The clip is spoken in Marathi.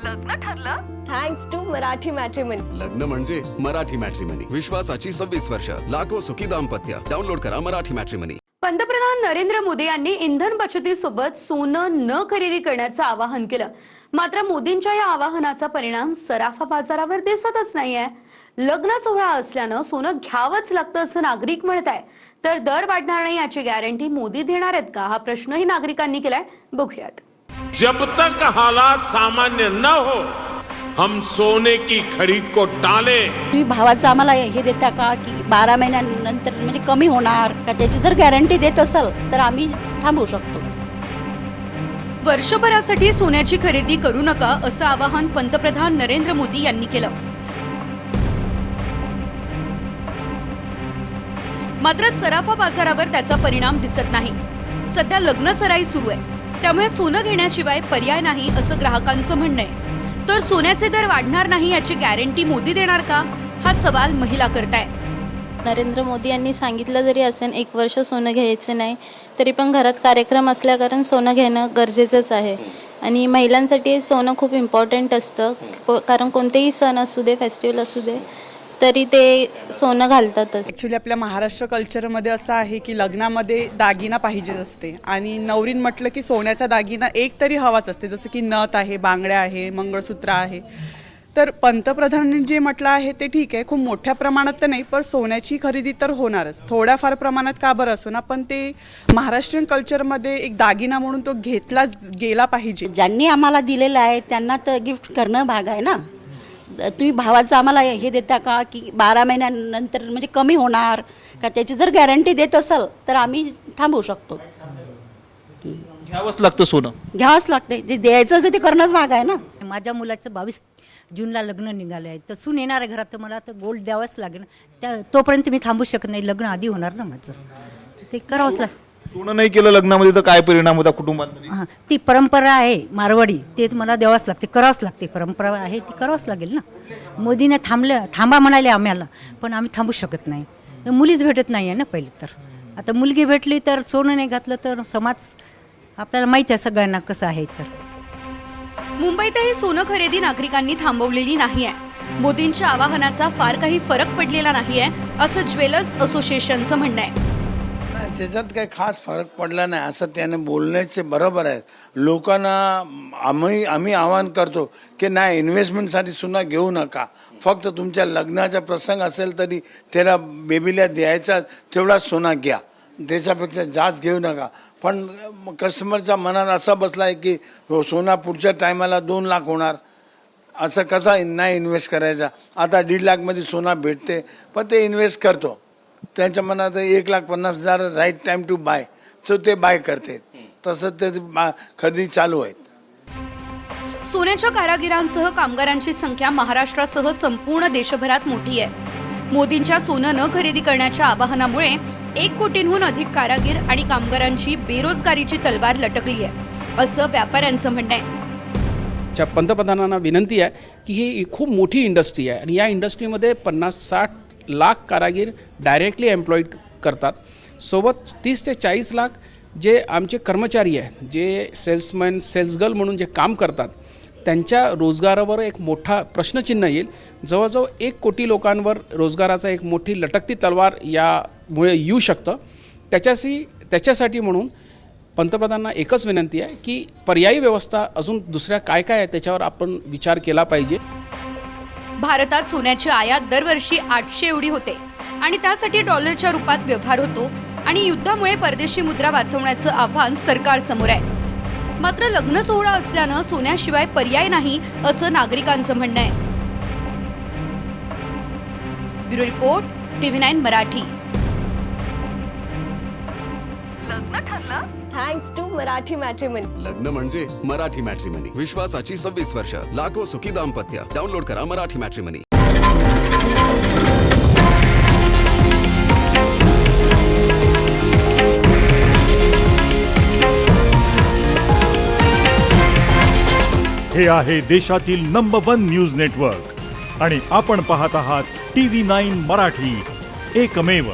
लग्न ठरलं थँक्स टू मराठी मॅट्रिमनी। लग्न म्हणजे मराठी मॅट्रिमनी, विश्वासाची 26 वर्ष, लाखो सुखी दाम्पत्य। डाउनलोड करा मराठी मॅट्रिमनी। पंतप्रधान नरेंद्र मोदी यांनी इंधन बचतीसोबत सोनं न खरेदी करण्याचं आवाहन केलं। मात्र मोदींच्या या आवाहनाचा परिणाम सराफा बाजारावर दिसतच नाहीये। लग्न सोहळा असल्यानं सोनं घ्यावंच लागतं असं नागरिक म्हणताय, तर दर वाढणार नाही याची गॅरंटी मोदी देणार आहेत का, हा प्रश्नही नागरिकांनी केलाय। बघूयात। जब तक हालात सामान्य न हो हम सोने की खरीद को टालें। तुम्ही भावाचं आम्हाला हे देता का की 12 महिन्यानंतर म्हणजे कमी होणार का, त्याची जर गॅरंटी देत असाल तर आम्ही थांबवू शकतो। वर्षभरासाठी सोन्याची खरेदी करू नका असं आवाहन पंतप्रधान नरेंद्र मोदी यांनी केलं। मात्र सराफा बाजारावर त्याचा परिणाम दिसत नाही। सध्या लग्न सराई सुरू आहे, त्यामुळे सोनं घेण्याशिवाय पर्याय नाही असं ग्राहकांचं म्हणणं आहे। तर सोन्याचे दर वाढणार नाही याची गॅरंटी मोदी देणार का, हा सवाल महिला करताय। नरेंद्र मोदी यांनी सांगितलं जरी असेल 1 वर्ष सोनं घ्यायचं नाही, तरी पण घरात कार्यक्रम असल्याकारण सोनं घेणं गरजेचंच आहे। आणि महिलांसाठी सोनं खूप इम्पॉर्टंट असतं, कारण कोणतेही सण असू दे, फेस्टिवल असू दे, तरी ते सोनं घालतातच। ॲक्च्युली आपल्या महाराष्ट्र कल्चरमध्ये असं आहे की लग्नामध्ये दागिना पाहिजे असते आणि नवरीन म्हटलं की सोन्याचा दागिना एक तरी हवाच असते, जसं की नथ आहे, बांगड्या आहे, मंगळसूत्र आहे। तर पंतप्रधानांनी जे म्हटलं आहे ते ठीक आहे, खूप मोठ्या प्रमाणात तर नाही, पण सोन्याची खरेदी तर होणारच, थोड्याफार प्रमाणात का बरं असो ना, पण ते महाराष्ट्रीयन कल्चरमध्ये एक दागिना म्हणून तो घेतला गेला पाहिजे। ज्यांनी आम्हाला दिलेलं आहे त्यांना तर गिफ्ट करणं भाग आहे ना। तुम्ही भावाचं आम्हाला हे देता का की 12 महिन्यानंतर म्हणजे कमी होणार का, त्याची जर गॅरंटी देत असाल तर आम्ही थांबवू शकतो। घ्यावंच लागतं सोनं, घ्यावंच लागते, जे द्यायचं ते करणंच भाग आहे ना। माझ्या मुलाचं 22 जूनला लग्न निघालं आहे, तर सून येणार आहे घरात, तर मला तर गोल्ड द्यावंच लागेल। तोपर्यंत मी थांबू शकत नाही, लग्न आधी होणार ना माझं, ते करावंच लागतं। सोनं नाही केलं लग्नामध्ये तर काय परिणाम होता कुटुंबामध्ये? हां, ती परंपरा आहे मारवाडी, ते मला द्यावंच लागते, करावंच लागते, परंपरा आहे ती करावंच लागेल ना। मोदीने थांबा म्हणाले आम्हाला, पण आम्ही थांबू शकत नाही, मुलीच भेटत नाही आहे ना पहिले तर। आता मुलगी भेटली तर सोनं नाही घातलं तर समाज आपल्याला माहिती आहे सगळ्यांना कसं आहे। तर मुंबईतही सोनं खरेदी नागरिकांनी थांबवलेली नाहीये। मोदींच्या आवाहनाचा फार काही फरक पडलेला नाहीये असं ज्वेलर्स असोसिएशनचं म्हणणं आहे। त्याच्यात काही खास फरक पडला नाही असं त्याने बोलण्याचे बरोबर आहे। लोकांना आम्ही आवाहन करतो की नाही, इन्व्हेस्टमेंटसाठी सुद्धा घेऊ नका, फक्त तुमच्या लग्नाचा प्रसंग असेल तरी त्याला बेबीला द्यायचा तेवढा सोना घ्या, त्याच्यापेक्षा जास्त घेऊ नका। पण कस्टमरच्या मनात असा बसला आहे की सोना पुढच्या टायमाला 2 लाख होणार, असं कसा नाही इन्व्हेस्ट करायचा। आता 1.5 लाखमध्ये सोना भेटते, पण ते इन्व्हेस्ट करतो, त्यांच्या मनात 1,50,000 right time to buy, so ते बाय करते, तसं ते खरेदी चालू आहेत। सोन्याच्या कारागिरांसह कामगारांची संख्या महाराष्ट्रासह संपूर्ण देशभरात मोठी आहे। मोदींच्या सोनं न खरेदी करण्याच्या आवाहनामुळे 1 कोटींहून अधिक कारागीर आणि कामगारांची बेरोजगारीची तलवार लटकली आहे असं व्यापाऱ्यांचं म्हणणं आहे। पंतप्रधानांना विनंती आहे की ही खूप मोठी इंडस्ट्री आहे आणि या इंडस्ट्रीमध्ये 50-60 लाख कारागीर डायरेक्टली एम्प्लॉईड करतात, सोबत 30 ते 40 लाख जे आमचे कर्मचारी आहेत, जे सेल्समॅन सेल्सगर्ल म्हणून जे काम करतात, त्यांच्या रोजगारावर एक मोठा प्रश्नचिन्ह येईल। जवळजवळ 1 कोटी लोकांवर रोजगाराचा एक मोठी लटकती तलवार यामुळे येऊ शकतं। त्याच्यासाठी म्हणून पंतप्रधानांना एकच विनंती आहे की पर्यायी व्यवस्था अजून दुसऱ्या काय काय आहे त्याच्यावर आपण विचार केला पाहिजे। भारतात सोन्याची आयात दरवर्षी 800 एवढी होते आणि त्यासाठी डॉलरच्या रूपात व्यवहार होतो आणि युद्धामुळे परदेशी मुद्रा वाचवण्याचं आव्हान सरकारसमोर आहे। मात्र लग्न सोहळा असल्यानं सोन्याशिवाय पर्याय नाही असं नागरिकांचं म्हणणं आहे। Bureau report, TV9 Marathi. लग्न ठरलं थँक्स टू मराठी मॅट्रिमनी। लग्न म्हणजे मराठी मॅट्रिमनी, विश्वासाची 26 वर्ष, लाखो सुखी दाम्पत्य। डाउनलोड करा मराठी मॅट्रिमनी। हे आहे देशातील नंबर 1 न्यूज नेटवर्क आणि आपण पाहत आहात TV9 मराठी, एकमेव।